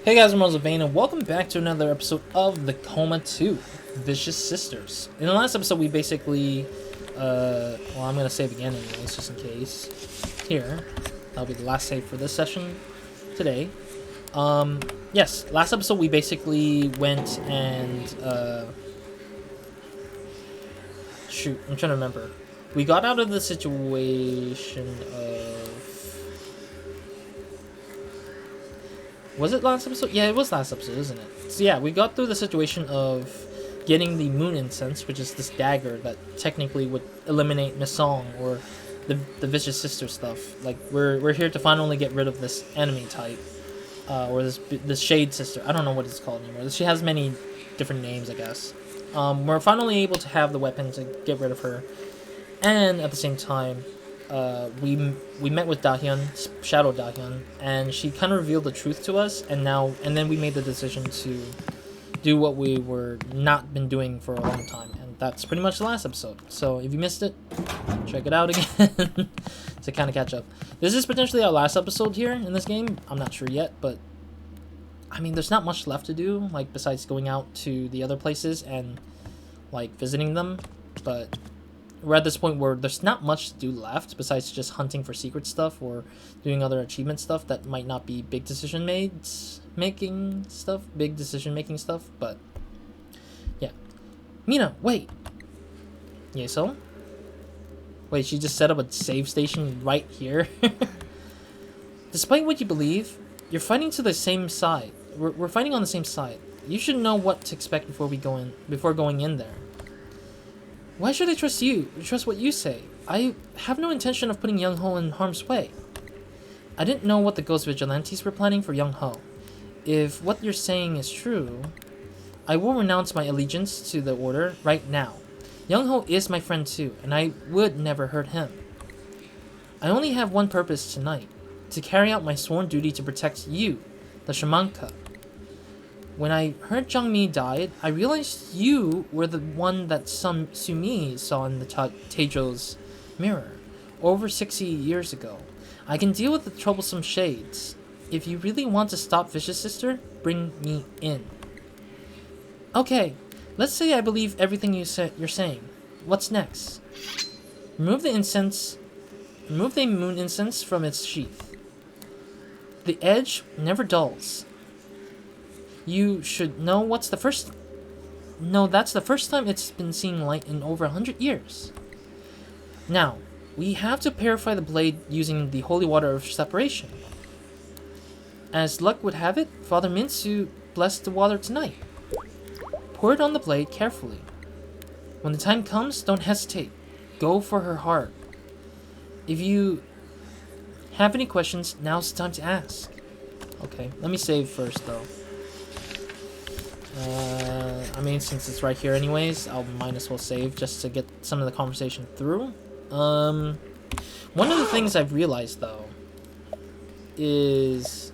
Hey guys, I'm RozaldVaneGAME and welcome back to another episode of the Coma 2 Vicious Sisters. In the last episode, we basically, well, I'm gonna save again anyways, just in case. Here, that'll be the last save for this session today. Yes, last episode we basically went and, shoot, I'm trying to remember. We got out of the situation of... Was it last episode? Yeah, it was last episode, isn't it? So yeah, we got through the situation of getting the moon incense, which is this dagger that technically would eliminate Miss Song or the Vicious Sister stuff. Like we're here to finally get rid of this enemy type, or this Shade Sister. I don't know what it's called anymore. She has many different names, I guess. We're finally able to have the weapon to get rid of her, and at the same time, we met with Dahyun, Shadow Dahyun, and she kind of revealed the truth to us, and then we made the decision to do what we were not been doing for a long time, and that's pretty much the last episode. So if you missed it, check it out again to kind of catch up. This is potentially our last episode here in this game. I'm not sure yet, but I mean, there's not much left to do, like besides going out to the other places and like visiting them, but we're at this point where there's not much to do left besides just hunting for secret stuff or doing other achievement stuff that might not be big decision making stuff, but yeah. Mina, wait. Yaesol? Wait, she just set up a save station right here? Despite what you believe, you're fighting to the same side. We're fighting on the same side. You should know what to expect before going in there. Why should I trust you? Trust what you say? I have no intention of putting Youngho in harm's way. I didn't know what the Ghost Vigilantes were planning for Youngho. If what you're saying is true, I will renounce my allegiance to the Order right now. Youngho is my friend too, and I would never hurt him. I only have one purpose tonight, to carry out my sworn duty to protect you, the shamanka. When I heard Jungmi died, I realized you were the one that Sumi saw in the Taejo's mirror over 60 years ago. I can deal with the troublesome shades. If you really want to stop Vicious Sister, bring me in. Okay, let's say I believe everything you're saying. What's next? Remove the moon incense from its sheath. The edge never dulls. You should know that's the first time it's been seeing light in over 100 years. Now, we have to purify the blade using the holy water of separation. As luck would have it, Father Minsu blessed the water tonight. Pour it on the blade carefully. When the time comes, don't hesitate. Go for her heart. If you have any questions, now's the time to ask. Okay, let me save first though. I mean, since it's right here anyways, I'll might as well save just to get some of the conversation through. One of the things I've realized though is...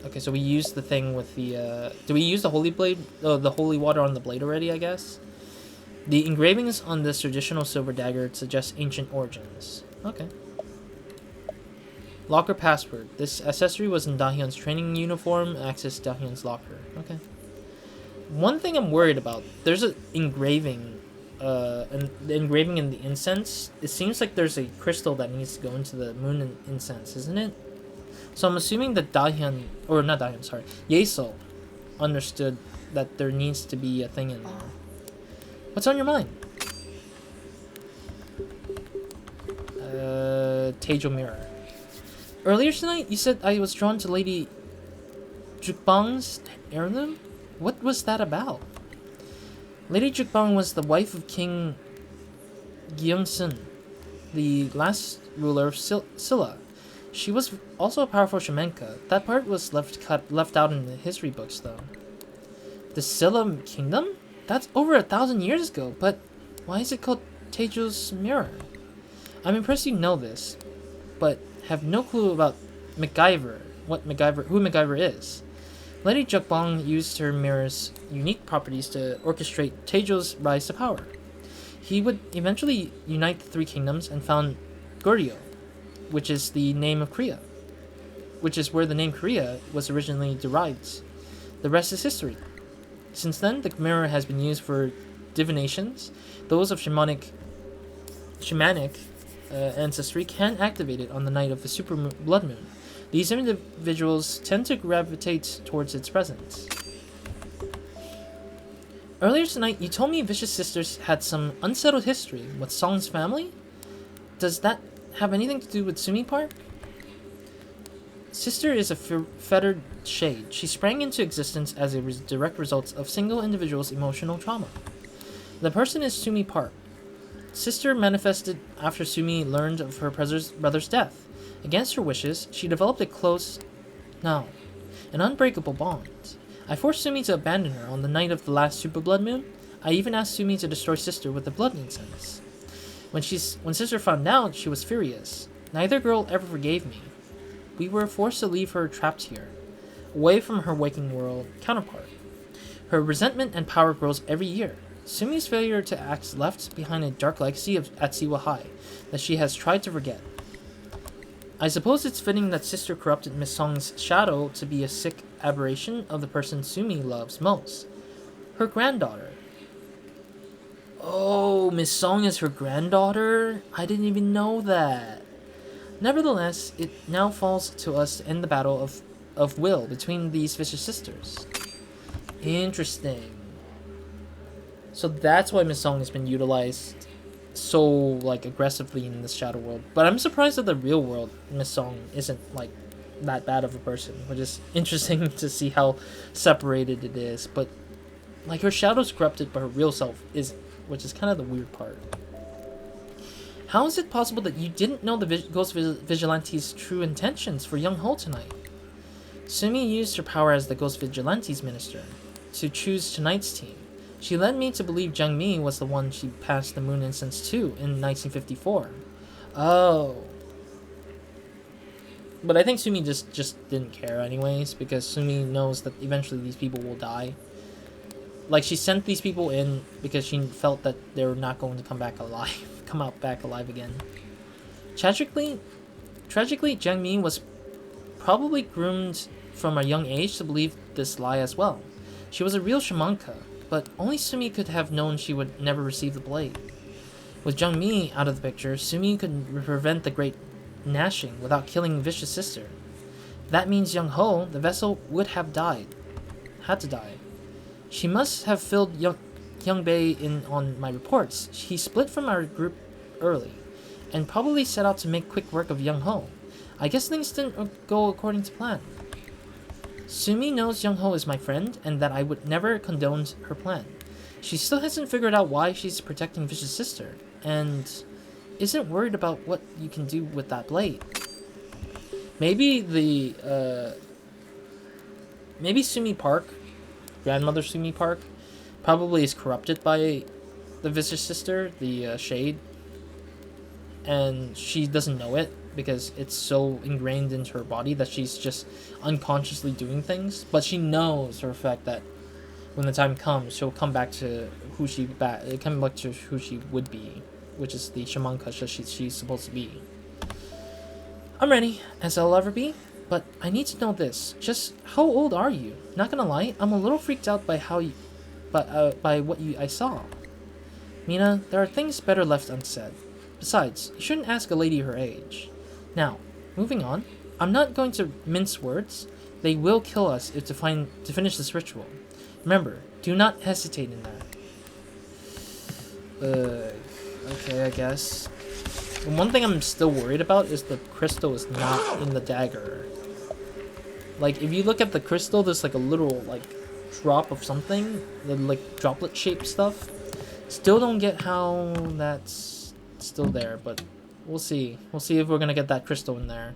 Okay, so we used the thing with the, do we use the holy blade? Oh, the holy water on the blade already, I guess? The engravings on this traditional silver dagger suggest ancient origins. Okay. Locker password. This accessory was in Dahyun's training uniform. Access Dahyun's locker. Okay. One thing I'm worried about. There's an engraving. And the engraving in the incense. It seems like there's a crystal that needs to go into the moon incense, isn't it? So I'm assuming that Dahyun, or not Dahyun, sorry, Yaesol understood that there needs to be a thing in there. What's on your mind? Taejo mirror. Earlier tonight, you said I was drawn to Lady Jukbang's heirloom? What was that about? Lady Jukbang was the wife of King Gyeongsun, the last ruler of Silla. She was also a powerful shamanka. That part was left out in the history books, though. The Silla Kingdom? That's over 1,000 years ago, but why is it called Taejo's mirror? I'm impressed you know this, but have no clue about who MacGyver is. Lady Jukbang used her mirror's unique properties to orchestrate Taejo's rise to power. He would eventually unite the three kingdoms and found Goryeo, which is the name of Korea. which is where the name Korea was originally derived. The rest is history. Since then, the mirror has been used for divinations. Those of shamanic ancestry can activate it on the night of the blood moon. These individuals tend to gravitate towards its presence. Earlier tonight, you told me Vicious Sisters had some unsettled history with Song's family? Does that have anything to do with Sumi Park? Sister is a fettered shade. She sprang into existence as a direct result of single individual's emotional trauma. The person is Sumi Park. Sister manifested after Sumi learned of her brother's death. Against her wishes, she developed an unbreakable bond. I forced Sumi to abandon her on the night of the last super blood moon. I even asked Sumi to destroy Sister with the blood incense. When Sister found out, she was furious. Neither girl ever forgave me. We were forced to leave her trapped here, away from her waking world counterpart. Her resentment and power grows every year. Sumi's failure to act left behind a dark legacy at Siwa High that she has tried to forget. I suppose it's fitting that Sister corrupted Miss Song's shadow to be a sick aberration of the person Sumi loves most. Her granddaughter. Oh, Miss Song is her granddaughter? I didn't even know that. Nevertheless, it now falls to us to end the battle of will between these vicious sisters. Interesting. So that's why Miss Song has been utilized so aggressively in this shadow world. But I'm surprised that the real world Miss Song isn't that bad of a person, which is interesting to see how separated it is. But her shadow's corrupted, but her real self isn't, which is kind of the weird part. How is it possible that you didn't know the Ghost Vigilante's true intentions for Youngho tonight? Sumi used her power as the Ghost Vigilante's minister to choose tonight's team. She led me to believe Jiang Mi was the one she passed the moon incense to in 1954. Oh. But I think Sumi just didn't care anyways, because Sumi knows that eventually these people will die. She sent these people in because she felt that they were not going to come back alive again. Tragically, Jiang Mi was probably groomed from a young age to believe this lie as well. She was a real shamanka, but only Sumi could have known she would never receive the blade. With Jiang Mi out of the picture, Sumi could prevent the great gnashing without killing Vicious Sister. That means Youngho, the vessel, would have had to die. She must have filled Young Bei in on my reports. He split from our group early, and probably set out to make quick work of Youngho. I guess things didn't go according to plan. Sumi knows Youngho is my friend, and that I would never condone her plan. She still hasn't figured out why she's protecting Vicious Sister, and isn't worried about what you can do with that blade. Maybe maybe Sumi Park, grandmother Sumi Park, probably is corrupted by the Vicious Sister, the Shade, and she doesn't know it because it's so ingrained into her body that she's just unconsciously doing things. But she knows for a fact that when the time comes, she'll come back to who she would be, which is the shamanka she's supposed to be. I'm ready, as I'll ever be, but I need to know this. Just how old are you? Not gonna lie, I'm a little freaked out by what I saw. Mina, there are things better left unsaid. Besides, you shouldn't ask a lady her age. Now, moving on. I'm not going to mince words. They will kill us to finish this ritual. Remember, do not hesitate in that. Okay, I guess. The one thing I'm still worried about is the crystal is not in the dagger. If you look at the crystal, there's a little drop of something, the droplet shaped stuff. Still don't get how that's still there, but we'll see. We'll see if we're gonna get that crystal in there.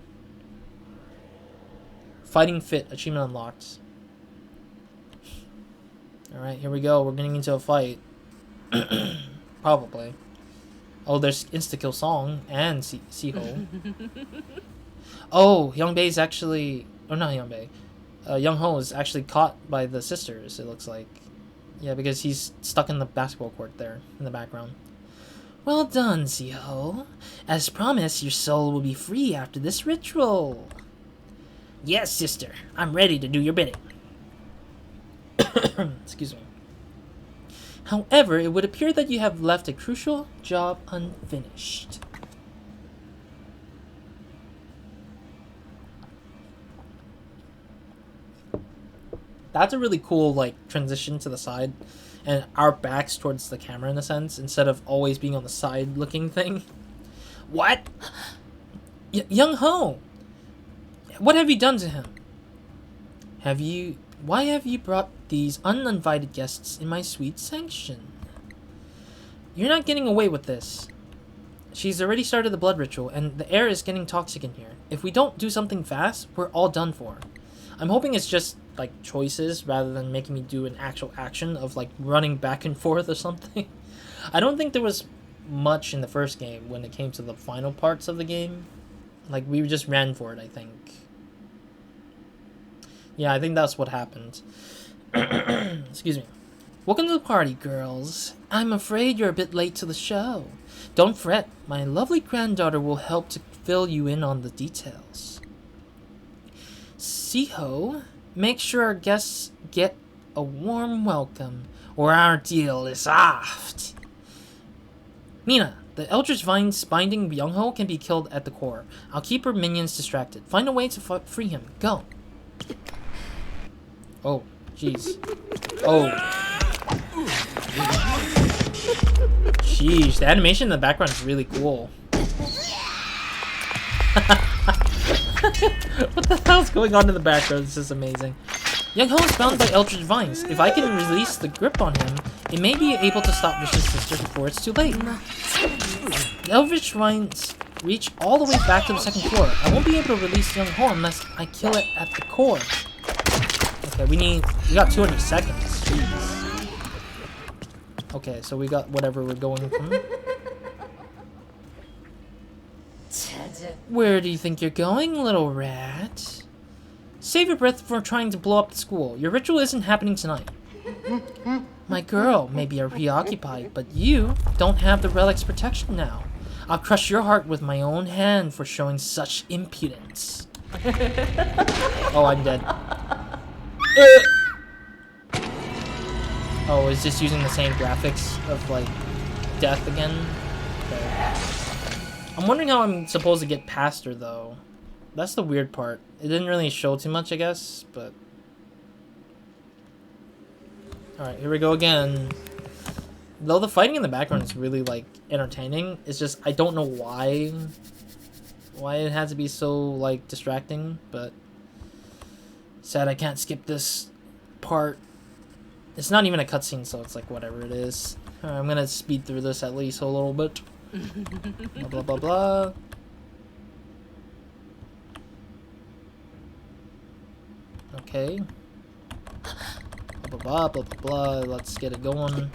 Fighting Fit, achievement unlocked. Alright, here we go. We're getting into a fight. Probably. Oh, there's insta-kill Song and Siho. Oh, Young Bei is actually... Or not Young Bei. Youngho is actually caught by the sisters, it looks like. Yeah, because he's stuck in the basketball court there, in the background. Well done, Siho. As promised, your soul will be free after this ritual. Yes, sister. I'm ready to do your bidding. Excuse me. However, it would appear that you have left a crucial job unfinished. That's a really cool, like, transition to the side. And our backs towards the camera, in a sense, instead of always being on the side-looking thing. What? Youngho! What have you done to him? Why have you brought these uninvited guests in my sweet sanction? You're not getting away with this. She's already started the blood ritual, and the air is getting toxic in here. If we don't do something fast, we're all done for. I'm hoping it's just, like, choices rather than making me do an actual action of, like, running back and forth or something. I don't think there was much in the first game when it came to the final parts of the game. Like, we just ran for it, I think. Yeah, I think that's what happened. Excuse me. Welcome to the party, girls. I'm afraid you're a bit late to the show. Don't fret. My lovely granddaughter will help to fill you in on the details. Siho, make sure our guests get a warm welcome, or our deal is off. Mina, the Eldritch Vine's binding Youngho can be killed at the core. I'll keep her minions distracted. Find a way to free him. Go. Oh, jeez. Oh. Sheesh, the animation in the background is really cool. What the hell's going on in the background? This is amazing. Youngho is bound by Eldritch Vines. If I can release the grip on him, it may be able to stop Vicious Sister before it's too late. The Eldritch Vines reach all the way back to the second floor. I won't be able to release Youngho unless I kill it at the core. Okay, we got 200 seconds. Jeez. Okay, so we got whatever we're going from. Where do you think you're going, little rat? Save your breath for trying to blow up the school. Your ritual isn't happening tonight. My girl, maybe you're preoccupied, but you don't have the relic's protection now. I'll crush your heart with my own hand for showing such impudence. Oh, I'm dead. Oh, it's just using the same graphics of, like, death again? Okay. I'm wondering how I'm supposed to get past her, though. That's the weird part. It didn't really show too much, I guess, but... Alright, here we go again. Though the fighting in the background is really, like, entertaining, it's just, I don't know why it had to be so, like, distracting, but... Sad I can't skip this part. It's not even a cutscene, so it's like, whatever it is. Alright, I'm gonna speed through this at least a little bit. Blah, blah, blah, blah. Okay. Blah, blah, blah, blah, blah, blah. Let's get it going.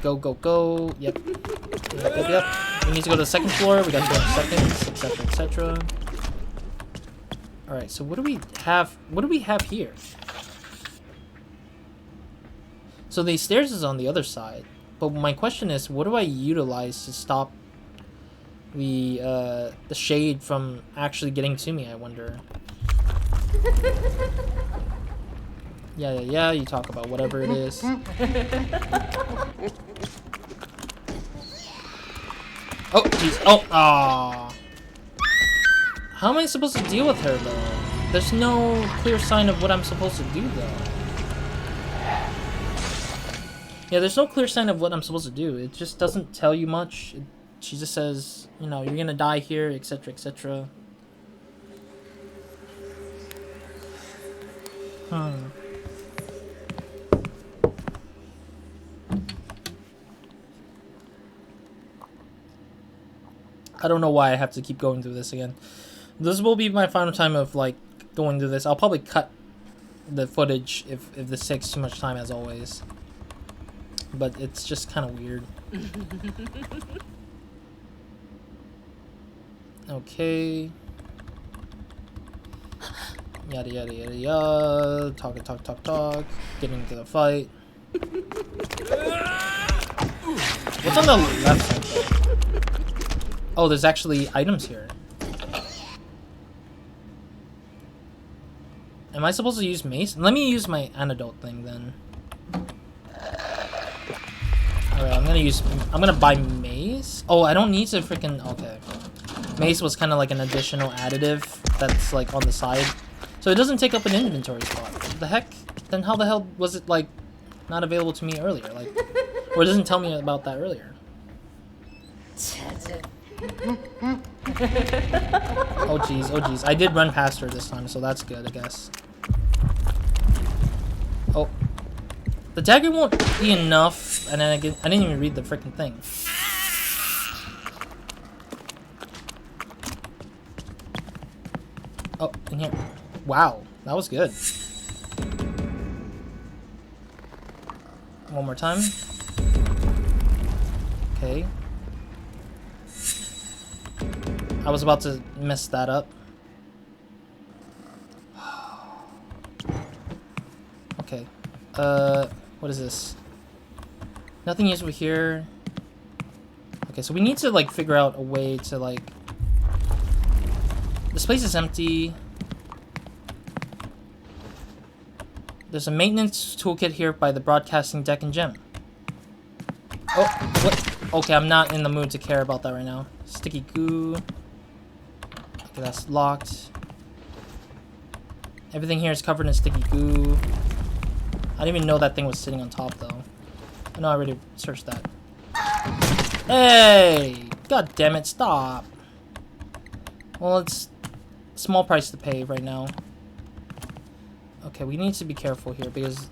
Go, go, go. Yep. Yep, yep, yep. We need to go to the second floor. We got 200 seconds, etc., etc. Alright, so what do we have? What do we have here? So the stairs is on the other side. But my question is, what do I utilize to stop the shade from actually getting to me, I wonder? Yeah, you talk about whatever it is. Oh, jeez. Oh, aww. How am I supposed to deal with her, though? There's no clear sign of what I'm supposed to do, though. Yeah, there's no clear sign of what I'm supposed to do. It just doesn't tell you much. She just says, you know, you're gonna die here, etc., etc. I don't know why I have to keep going through this again. This will be my final time of, like, going through this. I'll probably cut the footage if this takes too much time, as always. But it's just kind of weird. Okay. Yada yada yada yada. Talk. Getting into the fight. What's on the left side though? Oh, there's actually items here. Am I supposed to use mace? Let me use my antidote thing then. Alright, I'm gonna buy mace. Oh, I don't need to freaking, okay. Mace was kind of like an additional additive that's like on the side. So it doesn't take up an inventory spot. What the heck? Then how the hell was it like not available to me earlier? Like, or it doesn't tell me about that earlier. Oh jeez, oh jeez. I did run past her this time, so that's good, I guess. Oh. The dagger won't be enough, and then I didn't even read the freaking thing. Oh, in here. Wow, that was good. One more time. Okay. I was about to mess that up. Okay. What is this? Nothing useful here. Okay, so we need to like figure out a way to like... This place is empty. There's a maintenance toolkit here by the broadcasting deck and gem. Oh, what? Okay, I'm not in the mood to care about that right now. Sticky goo. Okay, that's locked. Everything here is covered in sticky goo. I didn't even know that thing was sitting on top, though. I know I already searched that. Hey! God damn it, stop! Well, it's a small price to pay right now. Okay, we need to be careful here, because...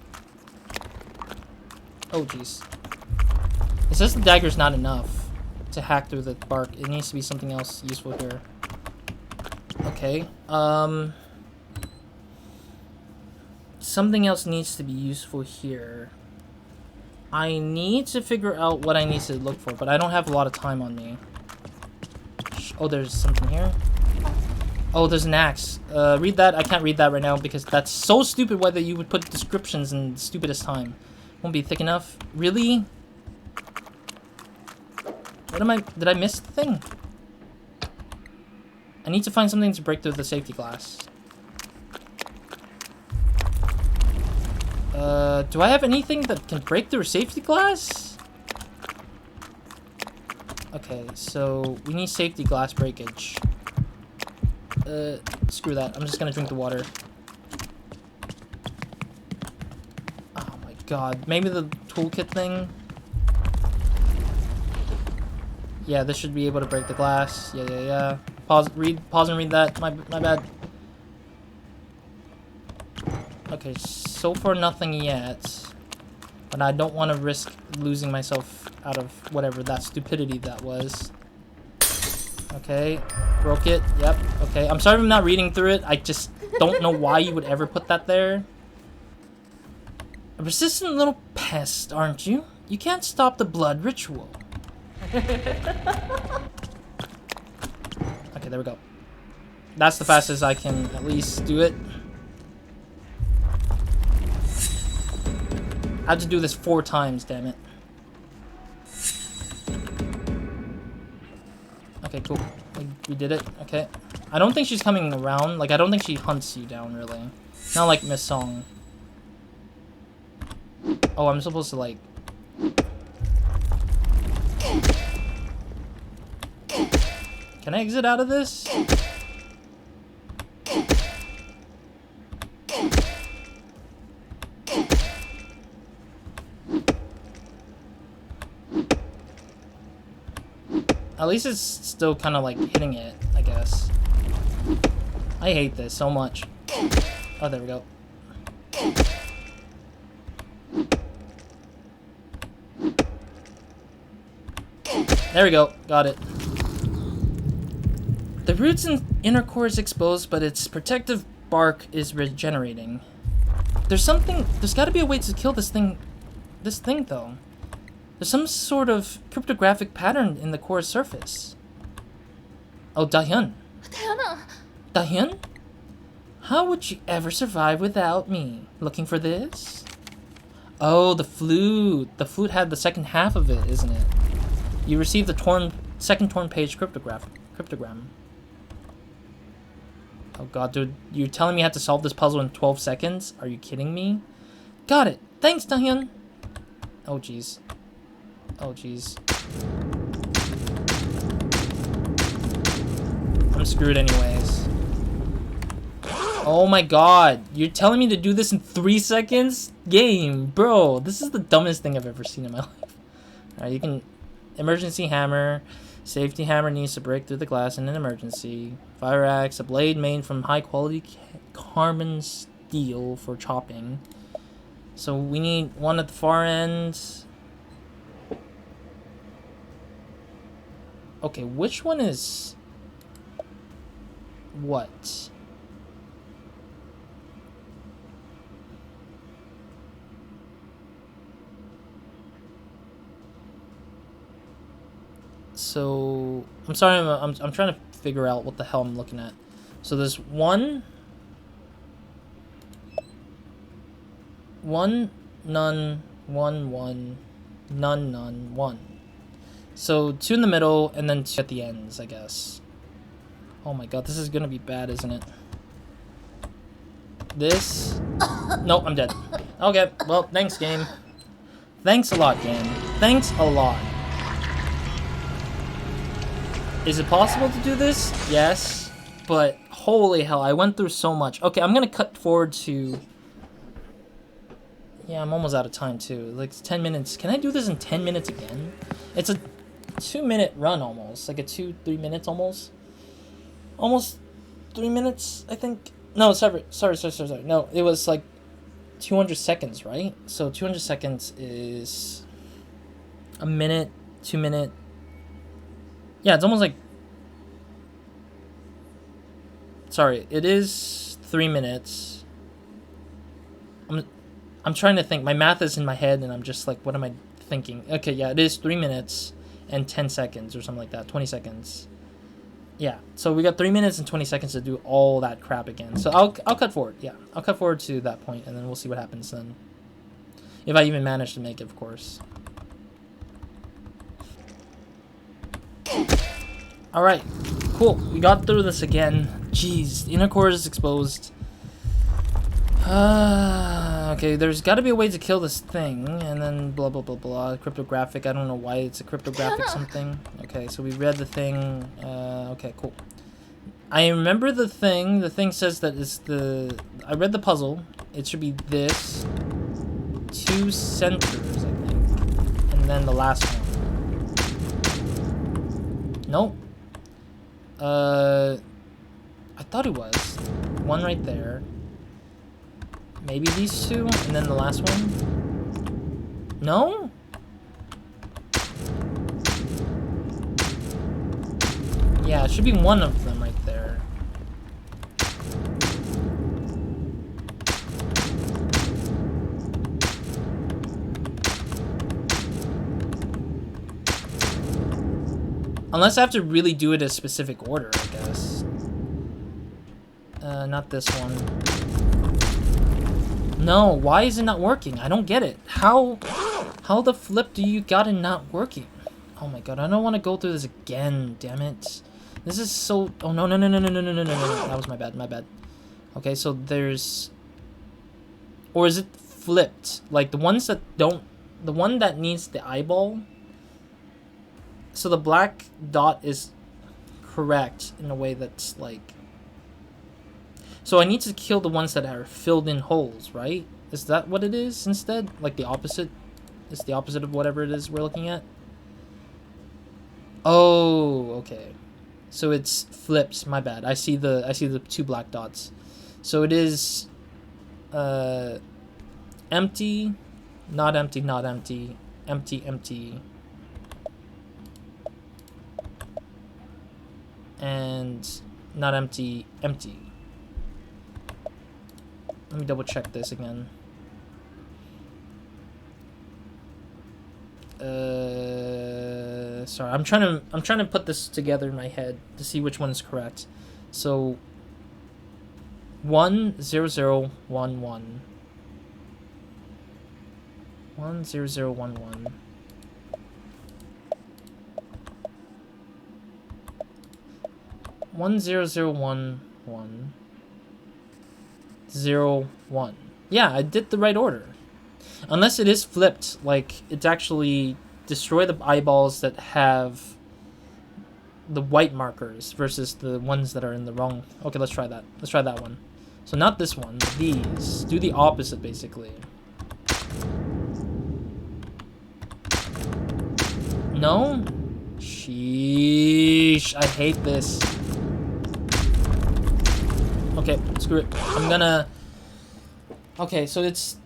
Oh, jeez. It says the dagger's not enough to hack through the bark. It needs to be something else useful here. Okay, something else needs to be useful here. I need to figure out what I need to look for, but I don't have a lot of time on me. Oh, there's something here. Oh, there's an axe. Read that. I can't read that right now because that's so stupid whether you would put descriptions in the stupidest time. Won't be thick enough. Really? What am I... Did I miss the thing? I need to find something to break through the safety glass. Do I have anything that can break through a safety glass? Okay, so we need safety glass breakage. Screw that. I'm just gonna drink the water. Oh my god. Maybe the toolkit thing? Yeah, this should be able to break the glass. Yeah. Pause and read that. My bad. Okay, so far nothing yet. But I don't want to risk losing myself out of whatever that stupidity that was. Okay, broke it. Yep, okay. I'm sorry I'm not reading through it. I just don't know why you would ever put that there. A persistent little pest, aren't you? You can't stop the blood ritual. Okay, there we go. That's the fastest I can at least do it. I had to do this 4 times, damn it. Okay, cool. We did it. Okay. I don't think she's coming around. Like, I don't think she hunts you down, really. Not like Miss Song. Oh, I'm supposed to, like... Can I exit out of this? At least it's still kind of like hitting it, I guess. I hate this so much. Oh, there we go. There we go. Got it. The roots and inner core is exposed, but its protective bark is regenerating. There's gotta be a way to kill this thing though. There's some sort of cryptographic pattern in the core's surface. Oh, Dahyun. Dahyun? How would you ever survive without me? Looking for this? Oh, the flute. The flute had the second half of it, isn't it? You received the second torn page cryptogram. Oh god, dude, you're telling me I have to solve this puzzle in 12 seconds? Are you kidding me? Got it! Thanks, Tahyun! Oh jeez. Oh jeez. I'm screwed anyways. Oh my god, you're telling me to do this in 3 seconds? Game, bro, this is the dumbest thing I've ever seen in my life. Alright, you can... Emergency hammer. Safety hammer needs to break through the glass in an emergency. Fire axe, a blade made from high quality carbon steel for chopping. So we need one at the far end. Okay, which one is what? So I'm sorry, I'm trying to figure out what the hell I'm looking at. So there's one, none, one, none, one. So 2 in the middle and then 2 at the ends, I guess. Oh my god, this is gonna be bad, isn't it? This. Nope, I'm dead. Okay, well, thanks, game. Thanks a lot, game. Thanks a lot. Is it possible to do this? Yes, but holy hell, I went through so much. Okay, I'm gonna cut forward to... Yeah, I'm almost out of time too. Like 10 minutes. Can I do this in 10 minutes again? It's a 2-minute run almost. Like a 2-3 minutes almost. Almost 3 minutes, I think. No, sorry. No, it was like 200 seconds, right? So 200 seconds is a minute, 2 minute. Yeah, it's almost like... Sorry, it is 3 minutes. I'm trying to think. My math is in my head, and I'm just like, what am I thinking? Okay, yeah, it is 3 minutes and 10 seconds or something like that. 20 seconds. Yeah, so we got 3 minutes and 20 seconds to do all that crap again. So I'll cut forward. Yeah, I'll cut forward to that point, and then we'll see what happens then. If I even manage to make it, of course. Alright, cool. We got through this again. Jeez, the inner core is exposed. Okay, there's got to be a way to kill this thing, and then blah blah blah blah. Cryptographic, I don't know why it's a cryptographic something. Okay, so we read the thing. Okay, cool. I remember the thing. The thing says that it's the... I read the puzzle. It should be this. 2 centers, I think. And then the last one. Nope. I thought it was. One right there. Maybe these 2, and then the last one? No? Yeah, it should be one of them right there. Unless I have to really do it a specific order, I guess. Not this one. No, why is it not working? I don't get it. How the flip do you got it not working? Oh my god, I don't want to go through this again, damn it. This is so... Oh, no. That was my bad. Okay, so there's... Or is it flipped? Like, the ones that don't... The one that needs the eyeball... So the black dot is correct in a way that's, like... So I need to kill the ones that are filled in holes, right? Is that what it is instead? Like the opposite? It's the opposite of whatever it is we're looking at? Oh, okay. So it's flips, my bad. I see the 2 black dots. So it is empty, not empty, not empty, empty, empty. And not empty, empty. Let me double check this again. Sorry, I'm trying to put this together in my head to see which one is correct. So 10011. 10011. 10011. 0, 1. Yeah, I did the right order. Unless it is flipped, like it's actually destroy the eyeballs that have the white markers versus the ones that are in the wrong. Okay, let's try that. Let's try that one. So not this one, but these. Do the opposite, basically. No? Sheesh. I hate this. Okay, screw it. I'm gonna... Okay, so it's...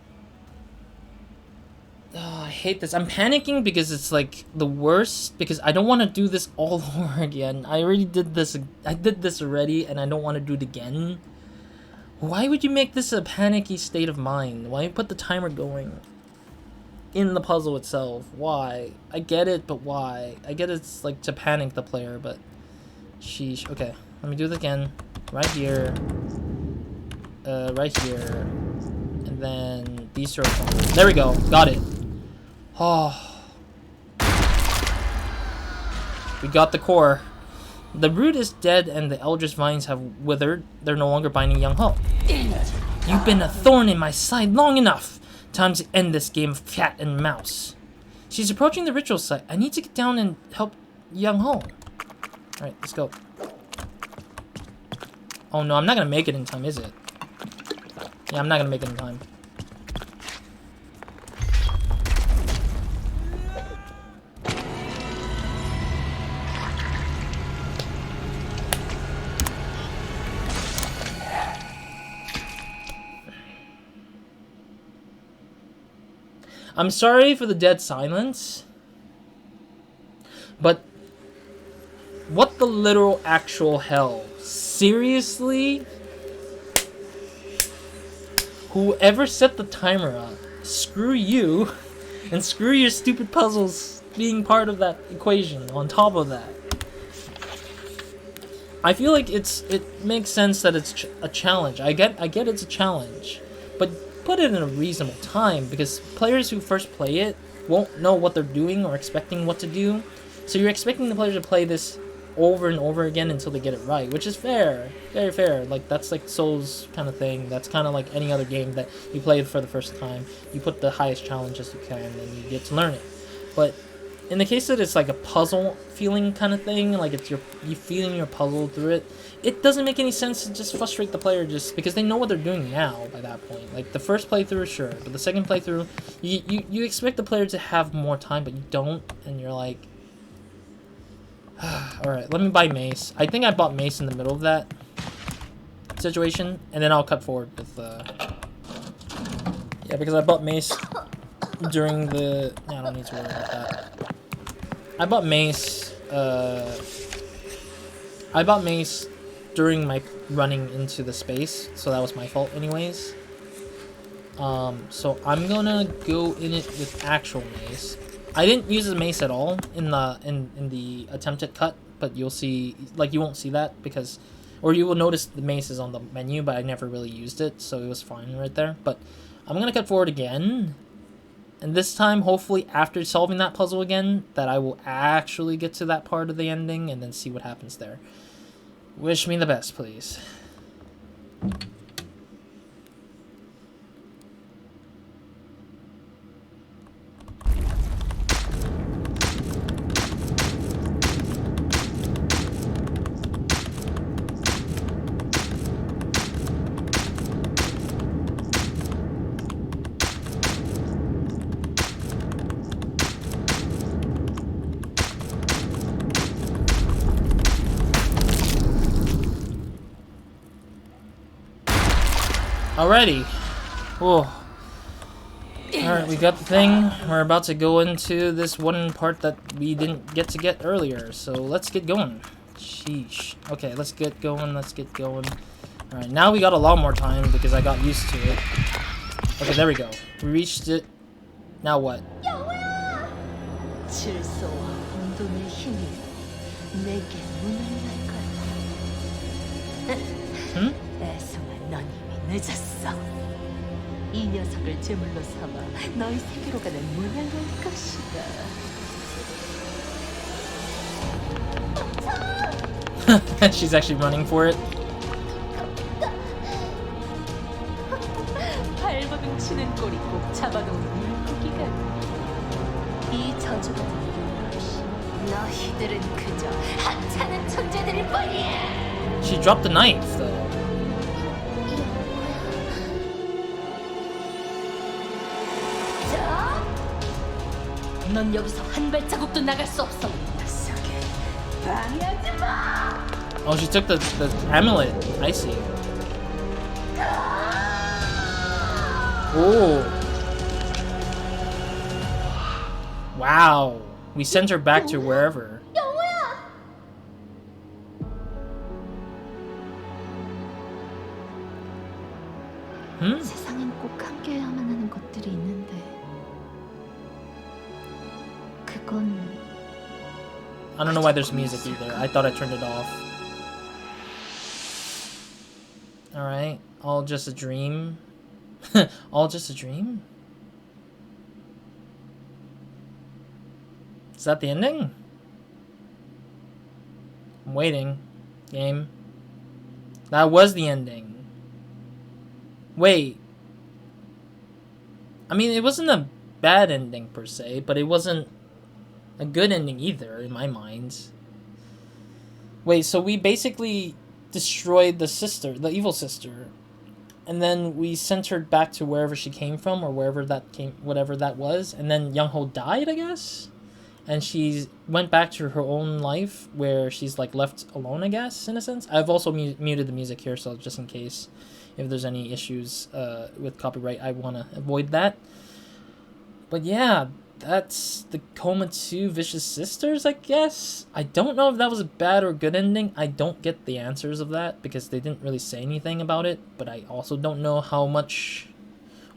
Oh, I hate this. I'm panicking because it's like the worst, because I don't want to do this all over again. I already did this. I did this already, and I don't want to do it again. Why would you make this a panicky state of mind? Why put the timer going in the puzzle itself? Why? I get it, but why? I get it's like to panic the player, but sheesh. Okay, let me do this again. Right here. Right here. And then these sort of... There we go. Got it. Oh. We got the core. The root is dead and the eldritch vines have withered. They're no longer binding Youngho. You've been a thorn in my side long enough. Time to end this game of cat and mouse. She's approaching the ritual site. I need to get down and help Youngho. Alright, let's go. Oh no, I'm not gonna make it in time, is it? Yeah, I'm not gonna make it in time. I'm sorry for the dead silence, but what the literal actual hell? Seriously? Whoever set the timer up, screw you, and screw your stupid puzzles being part of that equation on top of that. I feel like it makes sense that it's a challenge. I get it's a challenge, but put it in a reasonable time, because players who first play it won't know what they're doing or expecting what to do. So you're expecting the player to play this over and over again until they get it right, which is fair, very fair. Like that's like Souls kind of thing. That's kind of like any other game that you play for the first time. You put the highest challenge as you can, and you get to learn it. But in the case that it's like a puzzle feeling kind of thing, like it's you feeling your puzzle through it, it doesn't make any sense to just frustrate the player just because they know what they're doing now by that point. Like the first playthrough, sure, but the second playthrough, you expect the player to have more time, but you don't, and you're like, alright, let me buy mace. I think I bought mace in the middle of that situation, and then I'll cut forward with yeah, because I bought mace during the... I don't need to worry about that. I bought mace during my running into the space, so that was my fault anyways. So I'm gonna go in it with actual mace. I didn't use the mace at all in the attempted cut, but you'll see, like, you won't see that because, or you will notice the mace is on the menu, but I never really used it, so it was fine right there. But I'm gonna cut forward again, and this time, hopefully, after solving that puzzle again, that I will actually get to that part of the ending and then see what happens there. Wish me the best, please. Alrighty. Whoa. Alright, we got the thing. We're about to go into this one part that we didn't get to get earlier, so let's get going. Sheesh. Okay, let's get going, Alright, now we got a lot more time because I got used to it. Okay, there we go. We reached it. Now what? Hmm? 늦었어. 이 녀석을 제물로 삼아 너희 세계로 가는 문을 열 것이다. She's actually running for it. 꼬리 꼭 잡아놓은 물고기가 이 저주가 없이 너희들은 그저 하찮은 존재들일 뿐이야. She dropped the knife, though. 자, 넌 여기서 한 발자국도 나갈 수 없어. 녀석에 방해하지 마. Oh, she took the amulet. I see. Oh. Wow. We sent her back to wherever. Hmm? 세상엔 꼭 함께해야만 하는 것들이 있는데 그건 I don't know why there's music either. I thought I turned it off. Alright. All just a dream. All just a dream? Is that the ending? I'm waiting. Game. That was the ending. Wait. I mean, it wasn't a bad ending per se, but it wasn't a good ending either, in my mind. Wait, so we basically destroyed the sister, the evil sister, and then we sent her back to wherever she came from, or wherever that came, whatever that was, and then Youngho died, I guess? And she went back to her own life, where she's, like, left alone, I guess, in a sense. I've also muted the music here, so just in case if there's any issues with copyright, I want to avoid that. But yeah, that's the Coma 2 Vicious Sisters, I guess. I don't know if that was a bad or good ending. I don't get the answers of that because they didn't really say anything about it. But I also don't know how much...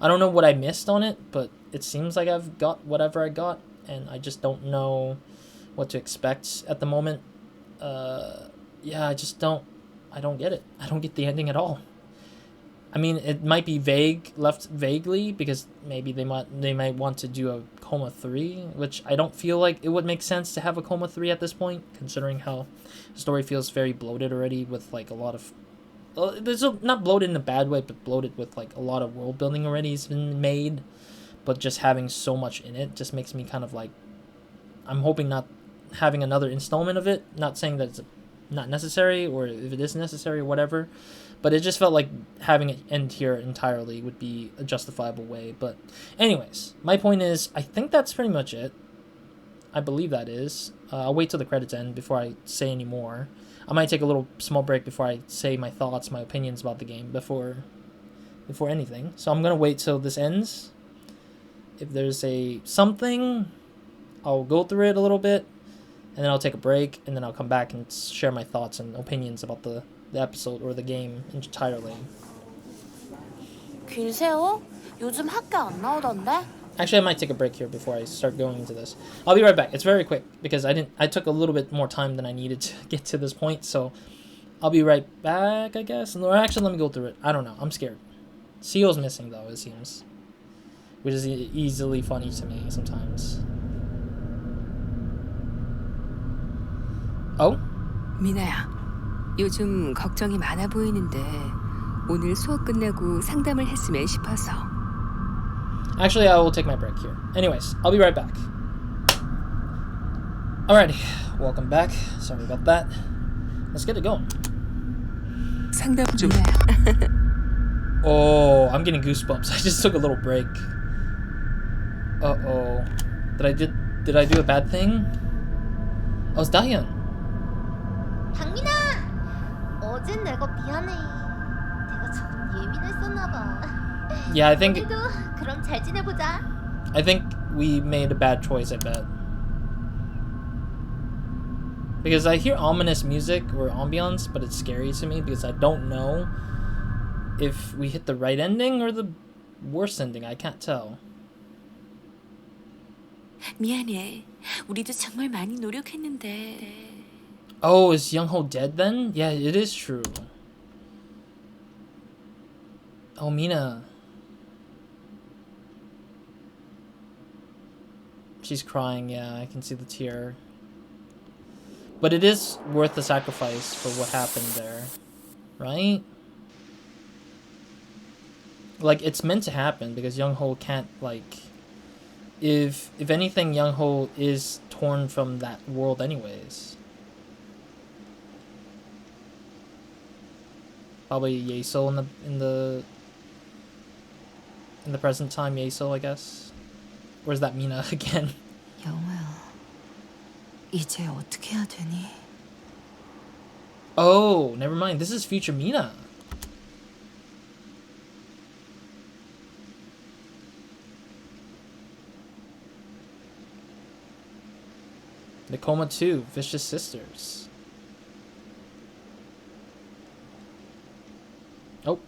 I don't know what I missed on it, but it seems like I've got whatever I got. And I just don't know what to expect at the moment. Yeah, I don't get it. I don't get the ending at all. I mean, it might be left vaguely, because maybe they might want to do a Coma 3, which I don't feel like it would make sense to have a Coma 3 at this point, considering how the story feels very bloated already with, like, a lot of... not bloated in a bad way, but bloated with, like, a lot of world building already has been made, but just having so much in it just makes me kind of, like... I'm hoping not having another installment of it, not saying that it's not necessary, or if it is necessary or whatever, but it just felt like having it end here entirely would be a justifiable way. But anyways, my point is, I think that's pretty much it. I believe that is. I'll wait till the credits end before I say any more. I might take a little small break before I say my thoughts, my opinions about the game before anything. So I'm gonna wait till this ends. If there's something, I'll go through it a little bit, and then I'll take a break, and then I'll come back and share my thoughts and opinions about the episode or the game entirely. 글쎄요? 요즘 학교 안 나오던데? Actually, I might take a break here before I start going into this. I'll be right back. It's very quick because I took a little bit more time than I needed to get to this point, so I'll be right back, I guess. Or actually, let me go through it. I don't know. I'm scared. Seo's missing though, it seems, which is easily funny to me sometimes. Oh? 미나야, 요즘 걱정이 많아 보이는데 오늘 수업 끝나고 상담을 했으면 싶어서. Actually, I will take my break here. Anyways, I'll be right back. Alrighty, welcome back. Sorry about that. Let's get it going. 상담 좀. Oh, I'm getting goosebumps. I just took a little break. Uh-oh. Did I do a bad thing? Oh, it's Dahyun. 당민아! 어젠 내가 미안해. 내가 조금 예민했었나봐. Yeah, I think 오늘도 그럼 잘 지내보자. I think we made a bad choice, I bet. Because I hear ominous music or ambiance, but it's scary to me because I don't know if we hit the right ending or the worst ending. I can't tell. 미안해. 우리도 정말 많이 노력했는데. Oh, is Youngho dead then? Yeah, it is true. Oh, Mina. She's crying, yeah, I can see the tear. But it is worth the sacrifice for what happened there, right? Like, it's meant to happen because Youngho can't, like, if anything, Youngho is torn from that world anyways. Probably Yaesol in the present time, Yaesol, I guess. Or is that Mina again? 영호야, 이제 어떻게 해야 되니? Oh, never mind. This is future Mina. The Coma 2, Vicious Sisters. Oh.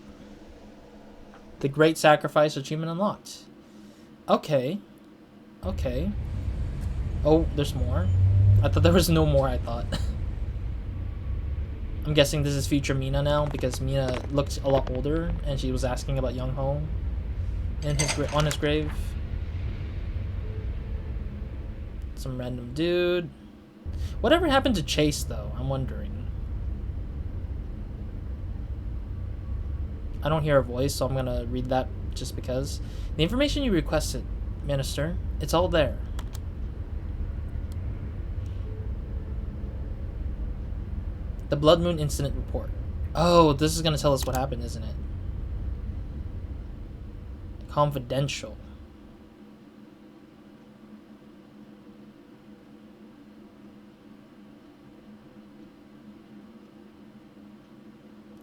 The Great Sacrifice achievement unlocked. Okay. Okay. Oh, there's more. I thought there was no more, I thought. I'm guessing this is future Mina now because Mina looked a lot older and she was asking about Youngho on his grave. Some random dude. Whatever happened to Chase, though? I'm wondering. I don't hear a voice, so I'm gonna read that just because. The information you requested, Minister, it's all there. The Blood Moon Incident Report. Oh, this is gonna tell us what happened, isn't it? Confidential.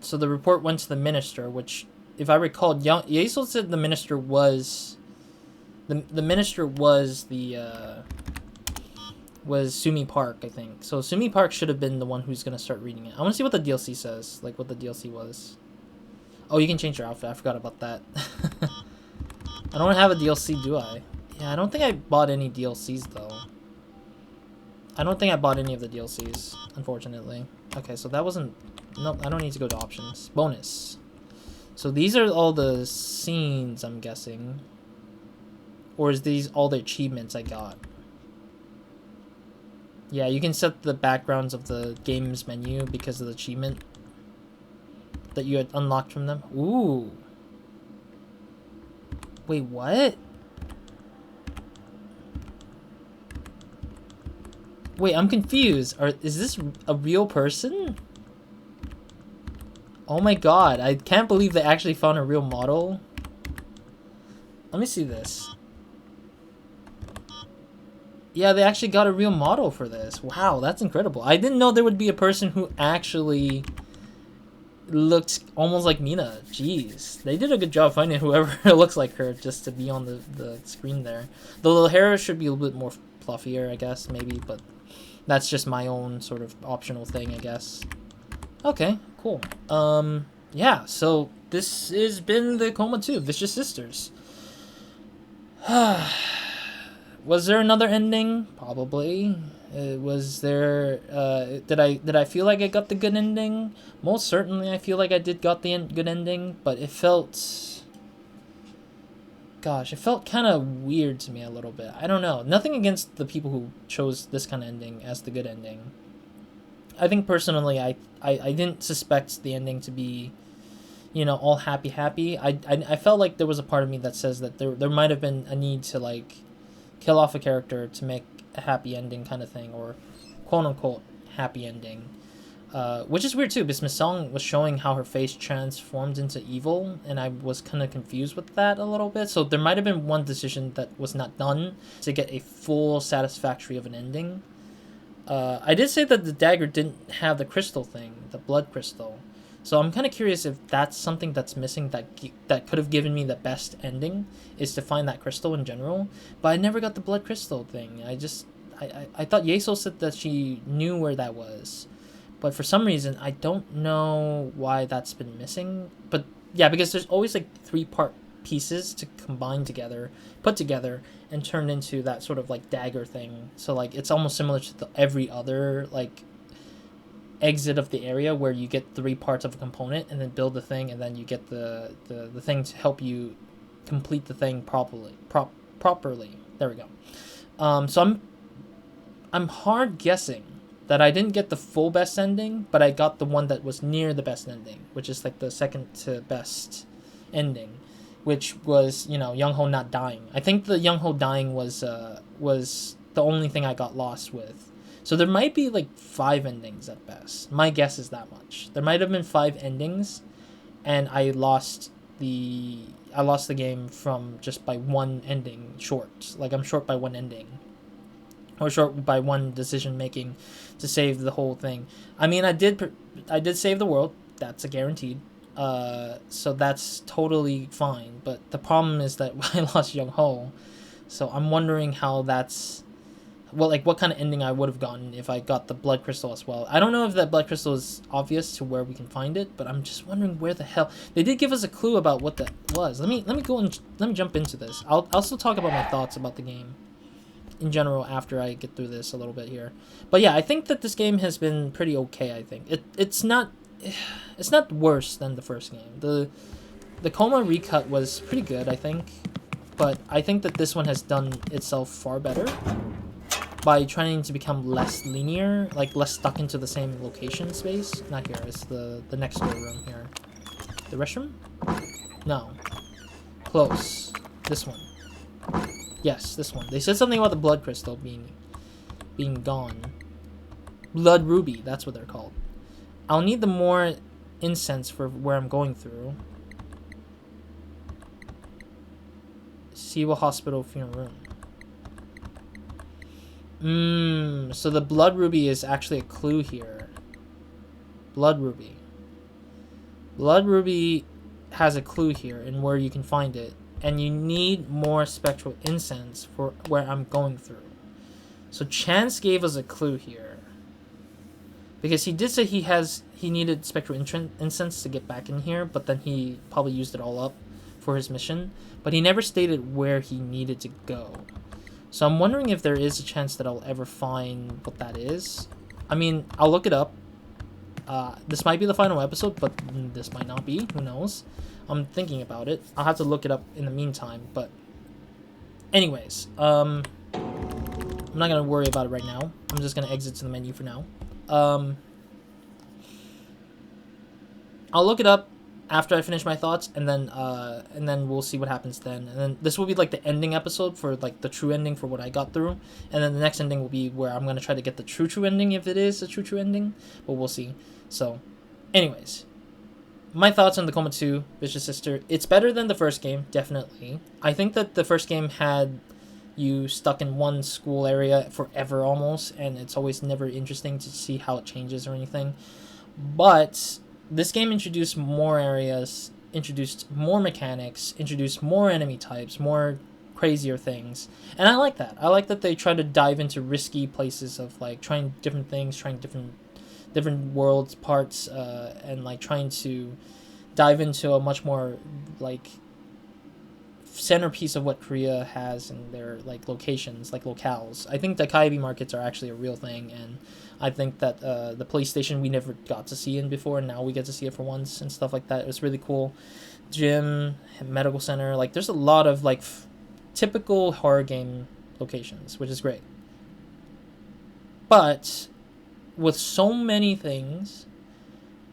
So the report went to the minister, which, if I recall, Yaesol said the minister was the minister was was Sumi Park, I think. So Sumi Park should have been the one who's gonna start reading it. I want to see what the DLC says, like what the DLC was. Oh, you can change your outfit. I forgot about that. I don't have a DLC, do I? Yeah, I don't think I bought any DLCs though. I don't think I bought any of the DLCs, unfortunately. Okay, so that wasn't. Nope, I don't need to go to options. Bonus. So these are all the scenes, I'm guessing. Or is these all the achievements I got? Yeah, you can set the backgrounds of the game's menu because of the achievement that you had unlocked from them. Ooh. Wait, what? Wait, I'm confused. Is this a real person? Oh my god, I can't believe they actually found a real model. Let me see this. Yeah, they actually got a real model for this. Wow, that's incredible. I didn't know there would be a person who actually looked almost like Mina. Jeez. They did a good job finding whoever looks like her just to be on the screen there. The little hair should be a little bit more fluffier, I guess, maybe, but that's just my own sort of optional thing, I guess. Okay, cool. Yeah, so this has been the Coma 2, Vicious Sisters. Was there another ending? Probably. Was there, did I feel like I got the good ending? Most certainly I feel like I did got the good ending, but it felt... Gosh, it felt kind of weird to me a little bit. I don't know. Nothing against the people who chose this kind of ending as the good ending. I think personally, I didn't suspect the ending to be, you know, all happy. I felt like there was a part of me that says that there might have been a need to, like, kill off a character to make a happy ending kind of thing, or quote-unquote happy ending. Which is weird too, because Miss Song was showing how her face transformed into evil, and I was kind of confused with that a little bit. So there might have been one decision that was not done to get a full satisfactory of an ending. I did say that the dagger didn't have the crystal thing, the blood crystal. So I'm kind of curious if that's something that's missing that could have given me the best ending, is to find that crystal in general. But I never got the blood crystal thing. I thought Yaesol said that she knew where that was. But for some reason, I don't know why that's been missing. But yeah, because there's always like 3-part pieces to combine together, put together, and turn into that sort of like dagger thing. So like it's almost similar to every other like exit of the area where you get 3 parts of a component and then build the thing, and then you get the thing to help you complete the thing properly. There we go. So I'm hard guessing that I didn't get the full best ending, but I got the one that was near the best ending, which is like the second to best ending, which was, you know, Youngho not dying. I think the Youngho dying was the only thing I got lost with. So there might be like 5 endings at best. My guess is that much. There might have been 5 endings, and I lost the game from just by 1 ending short. Like, I'm short by 1 ending, or short by 1 decision making to save the whole thing. I mean, I did save the world. That's a guaranteed. So that's totally fine. But the problem is that I lost Youngho. So I'm wondering how that's... Well, like, what kind of ending I would have gotten if I got the blood crystal as well. I don't know if that blood crystal is obvious to where we can find it, but I'm just wondering where the hell... They did give us a clue about what that was. Let me jump into this. I'll still talk about my thoughts about the game in general after I get through this a little bit here. But yeah, I think that this game has been pretty okay, I think. It's not worse than the first game. The Coma recut was pretty good, I think. But I think that this one has done itself far better by trying to become less linear, like less stuck into the same location space. Not here, it's the next door room here. The restroom? No. Close. This one. Yes, this one. They said something about the blood crystal being gone. Blood ruby, that's what they're called. I'll need the more incense for where I'm going through. Siwa Hospital funeral room. So the blood ruby is actually a clue here. Blood ruby. Blood ruby has a clue here and where you can find it. And you need more spectral incense for where I'm going through. So Chance gave us a clue here. Because he did say he needed spectral incense to get back in here, but then he probably used it all up for his mission. But he never stated where he needed to go. So I'm wondering if there is a chance that I'll ever find what that is. I mean, I'll look it up. This might be the final episode, but this might not be. Who knows? I'm thinking about it. I'll have to look it up in the meantime. But anyways, I'm not going to worry about it right now. I'm just going to exit to the menu for now. I'll look it up after I finish my thoughts, and then we'll see what happens then. And then this will be like the ending episode for like the true ending for what I got through, and then the next ending will be where I'm gonna try to get the true ending if it is a true ending, but we'll see. So, anyways, my thoughts on the Coma 2 Vicious Sister. It's better than the first game, definitely. I think that the first game had you stuck in one school area forever almost, and it's always never interesting to see how it changes or anything. But this game introduced more areas, introduced more mechanics, introduced more enemy types, more crazier things. And I like that. I like that they try to dive into risky places of like trying different things, trying different worlds, parts, and like trying to dive into a much more like centerpiece of what Korea has in their like locations, like locales. I think the Kaibi markets are actually a real thing, and I think that the police station we never got to see in before, and now we get to see it for once and stuff like that. It was really cool. Gym, medical center, like there's a lot of like typical horror game locations, which is great. But with so many things,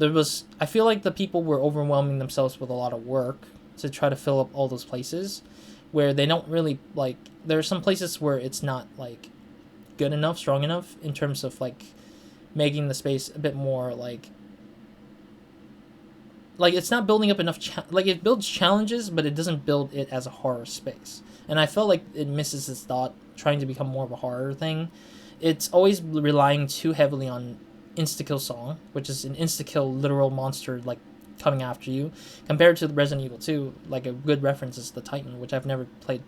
I feel like the people were overwhelming themselves with a lot of work to try to fill up all those places where they don't really like. There are some places where it's not like good enough, strong enough in terms of like making the space a bit more like it's not building up enough like it builds challenges, but it doesn't build it as a horror space. And I felt like it misses its thought trying to become more of a horror thing. It's always relying too heavily on insta-kill song, which is an insta-kill literal monster like coming after you, compared to Resident Evil 2. Like a good reference is the Titan, which I've never played.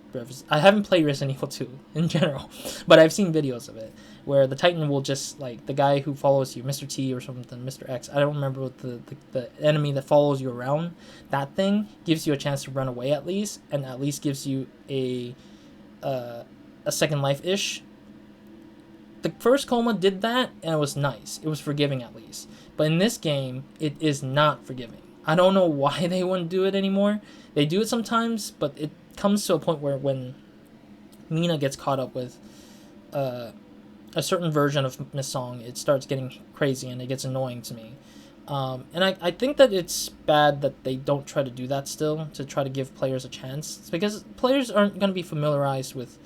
I haven't played Resident Evil 2 in general, but I've seen videos of it where the Titan will just like the guy who follows you, Mr. T or something, Mr. X. I don't remember what the enemy that follows you around. That thing gives you a chance to run away at least, and at least gives you a second life ish. The first Coma did that, and it was nice. It was forgiving at least. But in this game, it is not forgiving. I don't know why they wouldn't do it anymore. They do it sometimes, but it comes to a point where when Mina gets caught up with a certain version of Miss Song, it starts getting crazy and it gets annoying to me. And I think that it's bad that they don't try to do that still, to try to give players a chance. It's because players aren't going to be familiarized with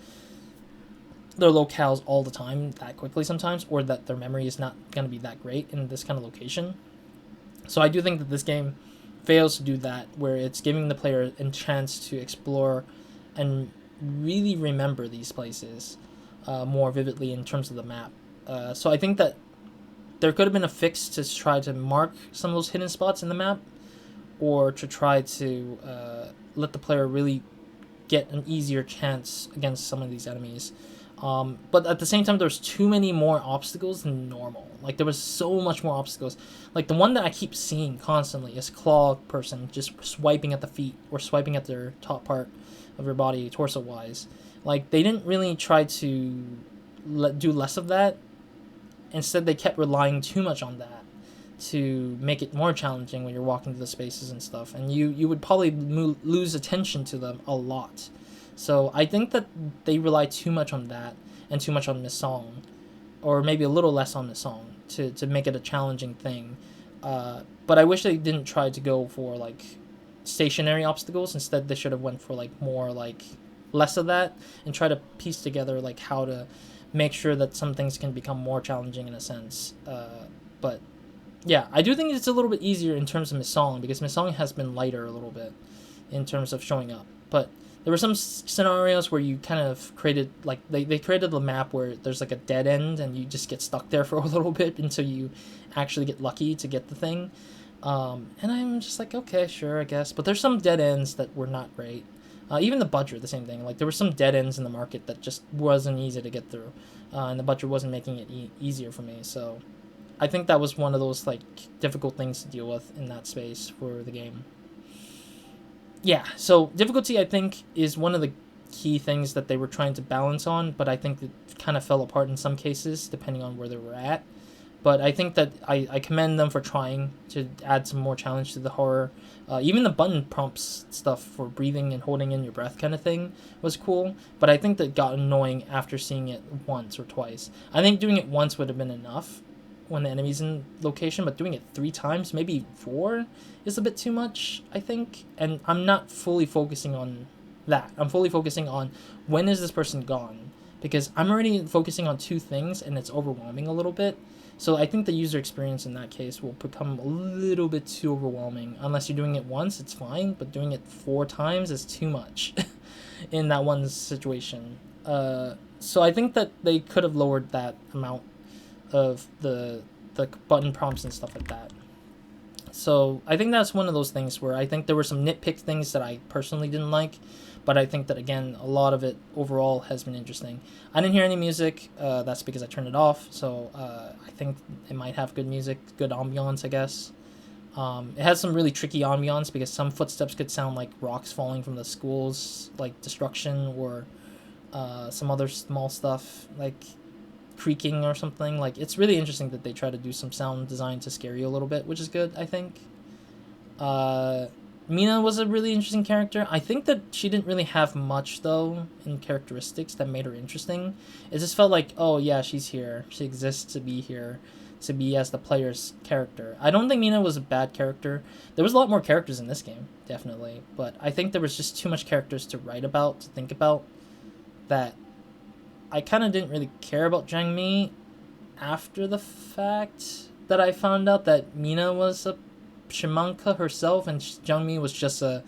their locales all the time that quickly sometimes, or that their memory is not going to be that great in this kind of location. So I do think that this game fails to do that, where it's giving the player a chance to explore and really remember these places more vividly in terms of the map. So I think that there could have been a fix to try to mark some of those hidden spots in the map, or to try to let the player really get an easier chance against some of these enemies. But at the same time, there's too many more obstacles than normal. Like, there was so much more obstacles. Like, the one that I keep seeing constantly is Claw person just swiping at the feet, or swiping at their top part of their body, torso-wise. Like, they didn't really try to do less of that. Instead, they kept relying too much on that to make it more challenging when you're walking through the spaces and stuff. And you would probably lose attention to them a lot. So I think that they rely too much on that, and too much on Miss Song, or maybe a little less on Miss Song, to make it a challenging thing. But I wish they didn't try to go for like stationary obstacles. Instead, they should have went for like more like less of that, and try to piece together like how to make sure that some things can become more challenging in a sense. But yeah, I do think it's a little bit easier in terms of Miss Song, because Miss Song has been lighter a little bit in terms of showing up. But there were some scenarios where you kind of created, like, they created the map where there's like a dead end, and you just get stuck there for a little bit until you actually get lucky to get the thing. And I'm just like, okay, sure, I guess. But there's some dead ends that were not great. Even the Budger, the same thing. Like, there were some dead ends in the market that just wasn't easy to get through. And the Budger wasn't making it easier for me. So I think that was one of those, like, difficult things to deal with in that space for the game. Yeah, so difficulty, I think, is one of the key things that they were trying to balance on, but I think it kind of fell apart in some cases, depending on where they were at. But I think that I commend them for trying to add some more challenge to the horror. Even the button prompts stuff for breathing and holding in your breath kind of thing was cool, but I think that got annoying after seeing it once or twice. I think doing it once would have been enough when the enemy's in location, but doing it 3 times, maybe 4, is a bit too much, I think. And I'm not fully focusing on that. I'm fully focusing on, when is this person gone? Because I'm already focusing on 2 things, and it's overwhelming a little bit. So I think the user experience in that case will become a little bit too overwhelming. Unless you're doing it once, it's fine, but doing it 4 times is too much in that one situation. So I think that they could have lowered that amount of the button prompts and stuff like that. So I think that's one of those things where I think there were some nitpick things that I personally didn't like, but I think that, again, a lot of it overall has been interesting. I didn't hear any music. That's because I turned it off. So I think it might have good music, good ambiance, I guess. It has some really tricky ambiance, because some footsteps could sound like rocks falling from the school's like destruction, or some other small stuff like creaking or something. Like, it's really interesting that they try to do some sound design to scare you a little bit, which is good, I think. Mina was a really interesting character. I think that she didn't really have much, though, in characteristics that made her interesting. It just felt like, oh yeah, she's here. She exists to be here, to be as the player's character. I don't think Mina was a bad character. There was a lot more characters in this game, definitely. But I think there was just too much characters to write about, to think about, that I kind of didn't really care about Jangmi after the fact that I found out that Mina was a Shimanka herself, and Jangmi was just a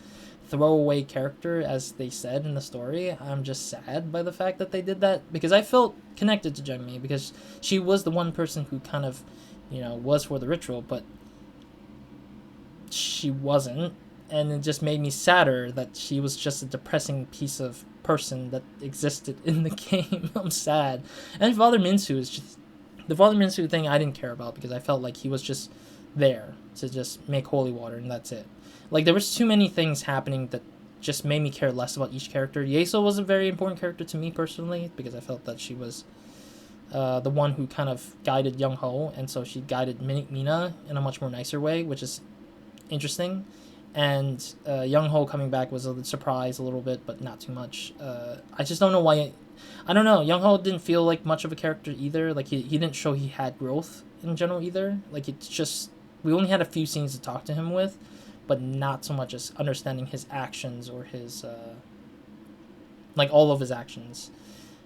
throwaway character, as they said in the story. I'm just sad by the fact that they did that, because I felt connected to Jangmi, because she was the one person who kind of, was for the ritual, but she wasn't, and it just made me sadder that she was just a depressing piece of person that existed in the game. I'm sad. And Father Minsu is just, the Father Minsu thing I didn't care about, because I felt like he was just there to just make holy water, and that's it. Like, there was too many things happening that just made me care less about each character. Yaesol was a very important character to me personally, because I felt that she was the one who kind of guided Youngho, and so she guided Mina in a much more nicer way, which is interesting. And Youngho coming back was a surprise a little bit, but not too much. I just don't know why. I don't know. Youngho didn't feel like much of a character either. Like, he didn't show he had growth in general either. Like, it's just we only had a few scenes to talk to him with, but not so much as understanding his actions or his like all of his actions.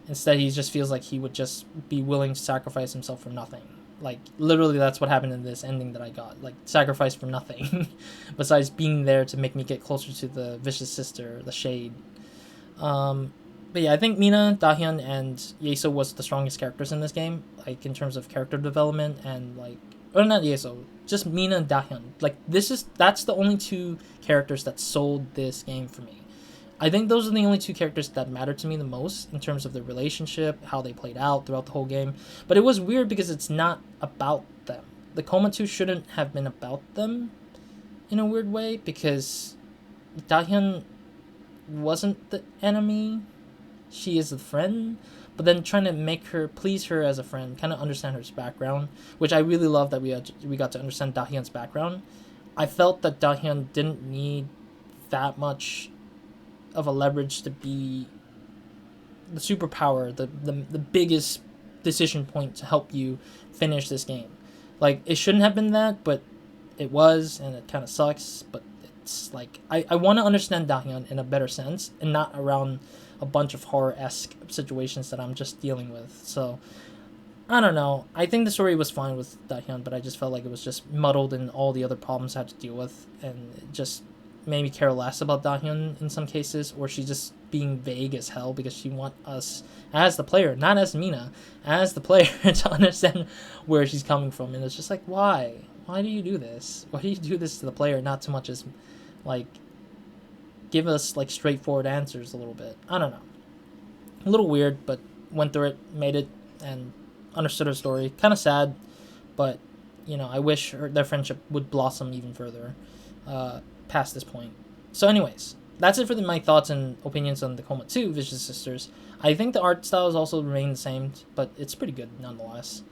Instead, he just feels like he would just be willing to sacrifice himself for nothing. Like, literally, that's what happened in this ending that I got. Like, sacrifice for nothing. Besides being there to make me get closer to the vicious sister, the Shade. But yeah, I think Mina, Dahyun, and Yaesol was the strongest characters in this game. Like, in terms of character development and, like... Or not Yaesol. Just Mina and Dahyun. Like, that's the only two characters that sold this game for me. I think those are the only two characters that mattered to me the most in terms of their relationship, how they played out throughout the whole game. But it was weird because it's not about them. The Coma 2 shouldn't have been about them in a weird way because Dahyun wasn't the enemy. She is a friend. But then trying to please her as a friend, kind of understand her background, which I really love that we got to understand Dahyun's background. I felt that Dahyun didn't need that much of a leverage to be the superpower, the biggest decision point to help you finish this game. Like, it shouldn't have been that, but it was, and it kind of sucks, but it's like, I want to understand Dahyun in a better sense, and not around a bunch of horror-esque situations that I'm just dealing with. So, I don't know. I think the story was fine with Dahyun, but I just felt like it was just muddled in all the other problems I had to deal with, and it just made me care less about Dahyun in some cases, or she's just being vague as hell because she wants us, as the player, not as Mina, as the player, to understand where she's coming from. And it's just like, why? Why do you do this? Why do you do this to the player, not so much as, like, give us, like, straightforward answers a little bit? I don't know. A little weird, but went through it, made it, and understood her story. Kind of sad, but, you know, I wish their friendship would blossom even further. Past this point. So anyways, that's it for my thoughts and opinions on the Coma 2 Vicious Sisters. I think the art style has also remained the same, but it's pretty good nonetheless.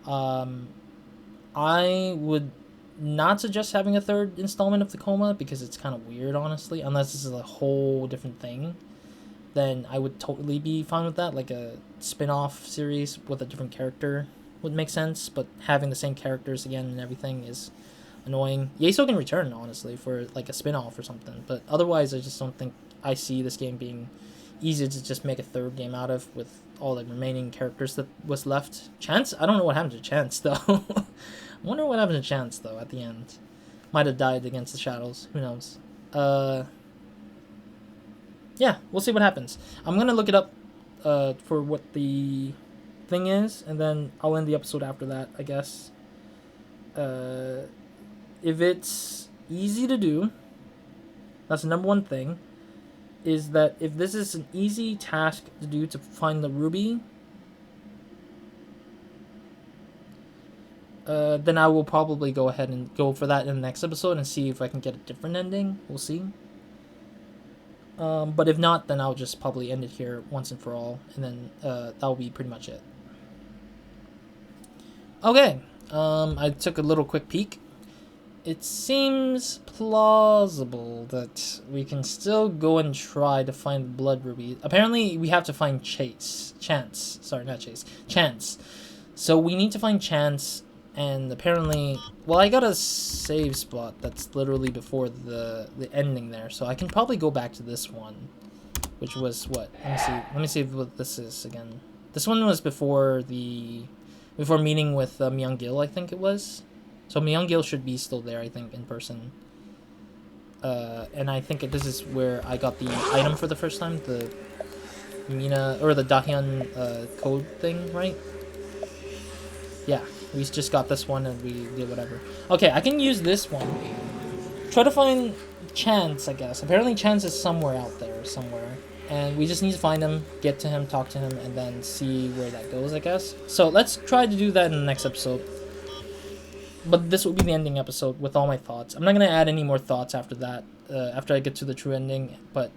I would not suggest having a third installment of the Coma because it's kind of weird, honestly, unless this is a whole different thing. Then I would totally be fine with that, like a spin-off series with a different character would make sense, but having the same characters again and everything is annoying. Yaesol can return, honestly, for like a spin-off or something, but otherwise I just don't think I see this game being easy to just make a third game out of with all the remaining characters that was left. Chance? I don't know what happened to Chance, though. I wonder what happened to Chance, though, at the end. Might have died against the shadows. Who knows? Yeah, we'll see what happens. I'm gonna look it up for what the thing is, and then I'll end the episode after that, I guess. If it's easy to do, that's the number one thing, is that if this is an easy task to do to find the ruby, then I will probably go ahead and go for that in the next episode and see if I can get a different ending. We'll see. But if not, then I'll just probably end it here once and for all, and then that'll be pretty much it. Okay, I took a little quick peek. It seems plausible that we can still go and try to find the blood ruby. Apparently, we have to find Chance. Sorry, not Chase. Chance. So we need to find Chance, and apparently... Well, I got a save spot that's literally before the ending there, so I can probably go back to this one, which was what? Let me see what this is again. This one was before meeting with Youngho, I think it was. So Youngho should be still there, I think, in person. And I think this is where I got the item for the first time, the Mina or the Dahyun code thing, right? Yeah, we just got this one and we did whatever. Okay, I can use this one. Try to find Chance, I guess. Apparently Chance is somewhere out there, somewhere. And we just need to find him, get to him, talk to him, and then see where that goes, I guess. So let's try to do that in the next episode. But this will be the ending episode with all my thoughts. I'm not going to add any more thoughts after that, after I get to the true ending, but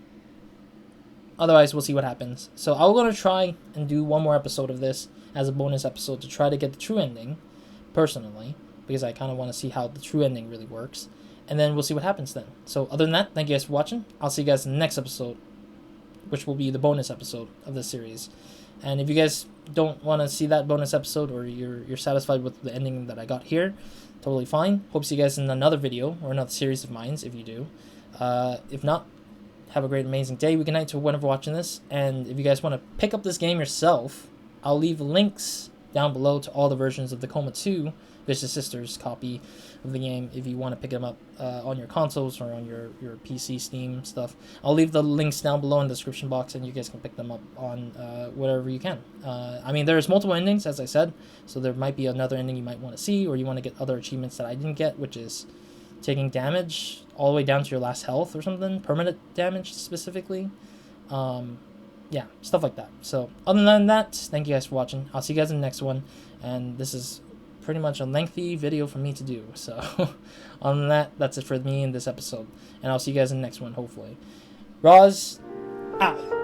otherwise we'll see what happens. So I'm going to try and do one more episode of this as a bonus episode to try to get the true ending, personally, because I kind of want to see how the true ending really works. And then we'll see what happens then. So other than that, thank you guys for watching. I'll see you guys in the next episode, which will be the bonus episode of this series. And if you guys don't want to see that bonus episode, or you're satisfied with the ending that I got here, totally fine. Hope to see you guys in another video or another series of mine if you do. If not, have a great, amazing day. Good night to whenever watching this. And if you guys want to pick up this game yourself, I'll leave links down below to all the versions of the Coma 2 Vicious Sisters copy of the game if you want to pick them up on your consoles or on your PC, Steam stuff. I'll leave the links down below in the description box, and you guys can pick them up on whatever you can. I mean, there's multiple endings, as I said, so there might be another ending you might want to see, or you want to get other achievements that I didn't get, which is taking damage all the way down to your last health or something, permanent damage specifically. Yeah, stuff like that. So other than that, thank you guys for watching. I'll see you guys in the next one, and this is pretty much a lengthy video for me to do. So other than that, that's it for me in this episode, and I'll see you guys in the next one, hopefully. Roz, out.